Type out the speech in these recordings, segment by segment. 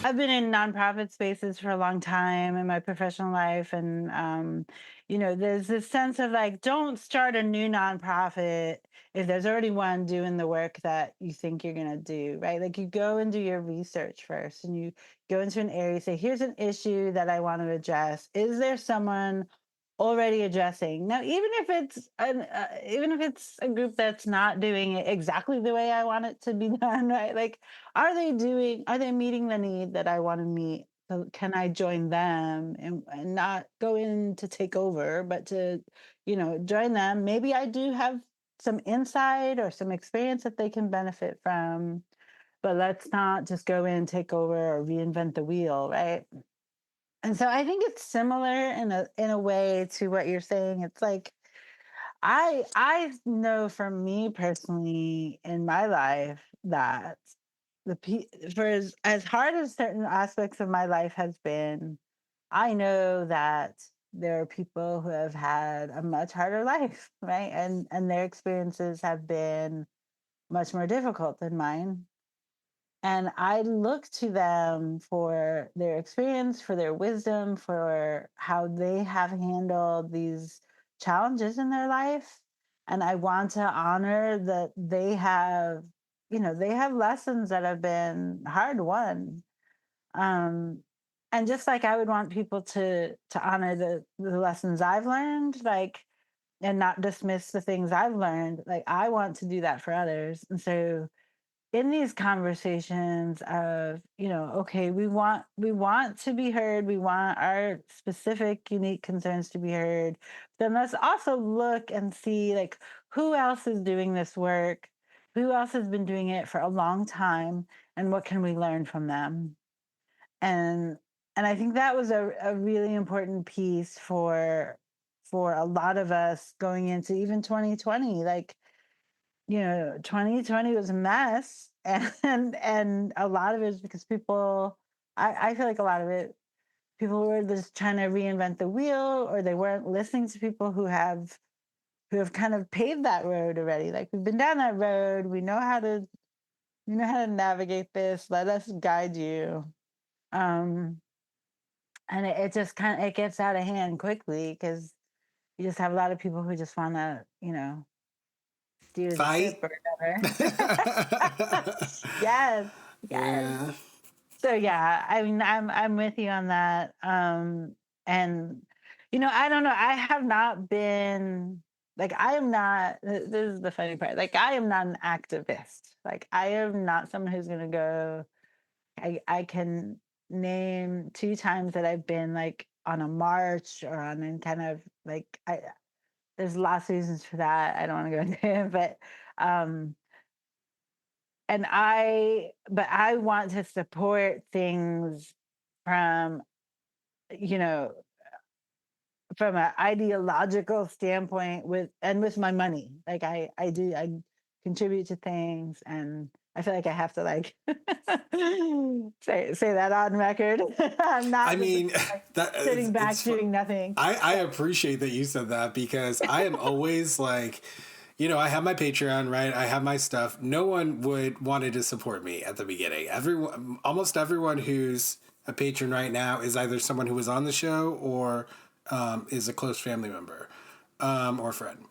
I've been in nonprofit spaces for a long time in my professional life, and there's this sense of like, don't start a new nonprofit if there's already one doing the work that you think you're gonna do, right? Like, you go and do your research first, and you go into an area, say, here's an issue that I want to address. Is there someone already addressing now, even if it's a group that's not doing it exactly the way I want it to be done, right? Like, are they meeting the need that I want to meet? So can I join them, and not go in to take over, but to, join them? Maybe I do have some insight or some experience that they can benefit from, but let's not just go in, take over, or reinvent the wheel, right? And so I think it's similar in a way to what you're saying. It's like, I know for me personally in my life that for as hard as certain aspects of my life has been, I know that there are people who have had a much harder life, right? And their experiences have been much more difficult than mine. And I look to them for their experience, for their wisdom, for how they have handled these challenges in their life. And I want to honor that they have lessons that have been hard won. Um, and just like I would want people to honor the lessons I've learned, like, and not dismiss the things I've learned, like, I want to do that for others. And so in these conversations of, okay, we want to be heard, we want our specific unique concerns to be heard, then let's also look and see, like, who else is doing this work, who else has been doing it for a long time, and what can we learn from them. And and I think that was a really important piece for a lot of us going into even 2020. Like, 2020 was a mess, and a lot of it is because I feel like a lot of it, people were just trying to reinvent the wheel, or they weren't listening to people who have kind of paved that road already. Like, we've been down that road, we know how to navigate this. Let us guide you. Um, and it just kind of it gets out of hand quickly because you just have a lot of people who just want to, steer the ship Fight. or whatever. Yes, yes. Yeah. So yeah, I mean, I'm with you on that. And I don't know. I have not been like, I am not. This is the funny part. Like, I am not an activist. Like, I am not someone who's gonna go. I can name two times that I've been, like, on a march or on any kind of, like, I. There's lots of reasons for that. I don't want to go into it, but um, but I want to support things from, you know, from an ideological standpoint, with my money. Like, I contribute to things, and I feel like I have to, like, say that on record. I'm I not just mean, like that sitting back it's. doing nothing. I appreciate that you said that because I am always like, I have my Patreon, right? I have my stuff. No one would wanted to support me at the beginning. Almost everyone who's a patron right now is either someone who was on the show or is a close family member or friend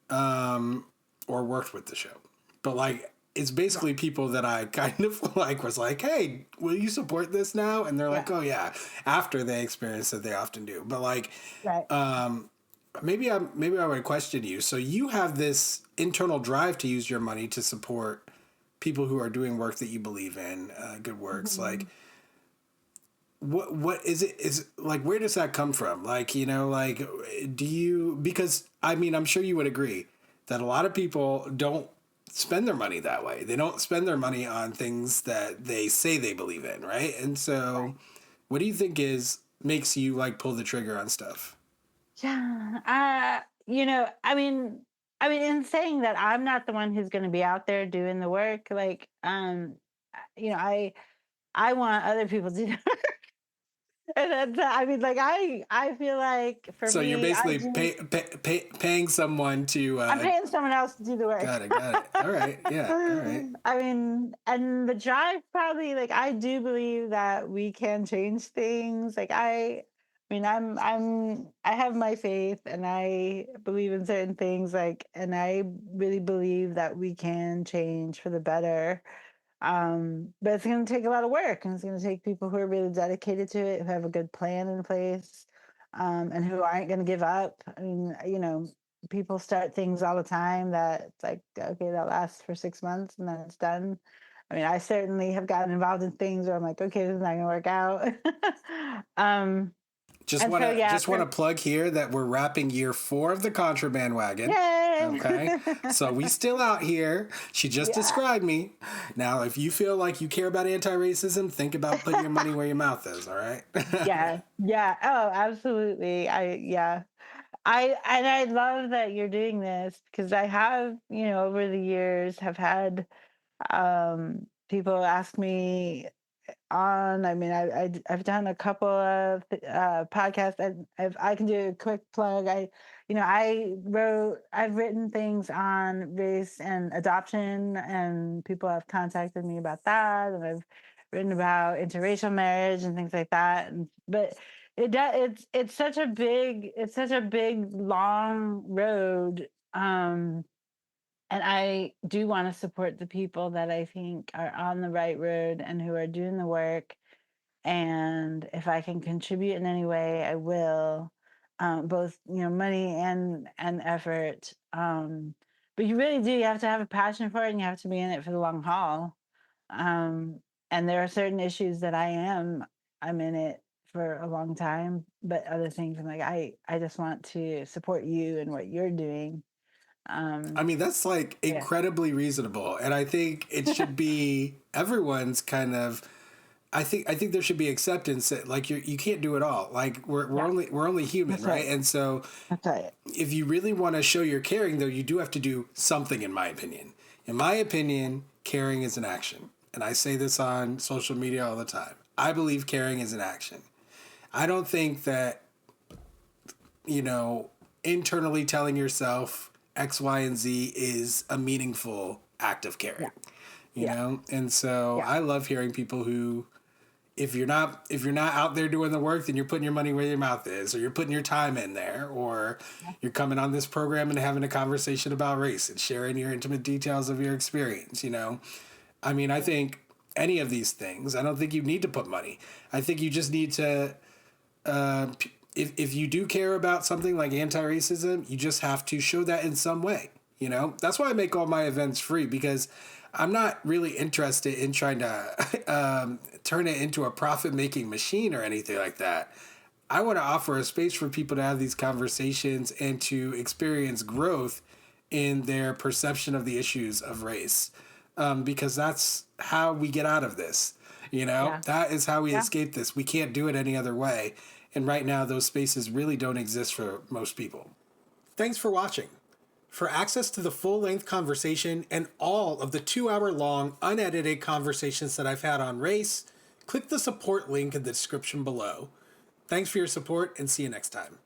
or worked with the show. But like, it's Yeah, basically people that I kind of like was like, hey, will you support this now? And they're like, yeah, oh yeah, after they experience it, they often do. But like, right. maybe I would question you. So you have this internal drive to use your money to support people who are doing work that you believe in, good works. Like, Mhm. what is it? Is like, where does that come from? Like, like, do you? Because I mean, I'm sure you would agree that a lot of people don't spend their money that way. They don't spend their money on things that they say they believe in, right? And so, Right. what do you think is makes you like pull the trigger on stuff? Yeah. I mean, in saying that, I'm not the one who's going to be out there doing the work. Like, I want other people to do. And that's, I mean, like I feel like for So you're me, basically paying someone to I'm paying someone else to do the work. got it. All right. Yeah. All right. I mean, and the drive probably, like, I do believe that we can change things. Like I mean, I have my faith and I believe in certain things, like, and I really believe that we can change for the better. But it's going to take a lot of work, and it's going to take people who are really dedicated to it, who have a good plan in place, and who aren't going to give up. I mean, people start things all the time that it's like, okay, that lasts for 6 months and then it's done. I mean, I certainly have gotten involved in things where I'm like, okay, this is not going to work out. um, and so, yeah, Just want to plug here that we're wrapping year 4 of the Contraband Wagon. yay! Okay, so we still out here. She just Yeah. described me. Now, if you feel like you care about anti-racism, think about putting your money where your mouth is. All right. Yeah, yeah. Oh, absolutely. Yeah. I love that you're doing this, because I have, over the years have had people ask me on. I mean, I've done a couple of podcasts. I can do a quick plug. I've written things on race and adoption, and people have contacted me about that, and I've written about interracial marriage and things like that. But it's such a big long road. And I do want to support the people that I think are on the right road and who are doing the work. And if I can contribute in any way, I will, both, money and effort. But you really do. You have to have a passion for it, and you have to be in it for the long haul. Um, and there are certain issues that I'm in it for a long time, but other things I'm like, I just want to support you and what you're doing. I Um, mean, that's like yeah. incredibly reasonable, and I think it should be everyone's kind of. I think there should be acceptance that like you can't do it all. Like Yeah, we're only human, that's right? right. And so That's right. if you really want to show you're caring, though, you do have to do something. In my opinion, caring is an action, and I say this on social media all the time. I believe caring is an action. I don't think that you know internally telling yourself X, Y, and Z is a meaningful act of caring. Yeah, You yeah, know, and so yeah, I love hearing people who if you're not out there doing the work, then you're putting your money where your mouth is, or you're putting your time in there, or yeah, you're coming on this program and having a conversation about race and sharing your intimate details of your experience. I mean, I yeah, think any of these things, I don't think you need to put money. I think you just need to, if you do care about something like anti-racism, you just have to show that in some way. That's why I make all my events free, because I'm not really interested in trying to turn it into a profit-making machine or anything like that. I want to offer a space for people to have these conversations and to experience growth in their perception of the issues of race, because that's how we get out of this. yeah, That is how we yeah. escape this. We can't do it any other way. And right now, those spaces really don't exist for most people. Thanks for watching. For access to the full length conversation and all of the 2 hour long unedited conversations that I've had on race, click the support link in the description below. Thanks for your support, and see you next time.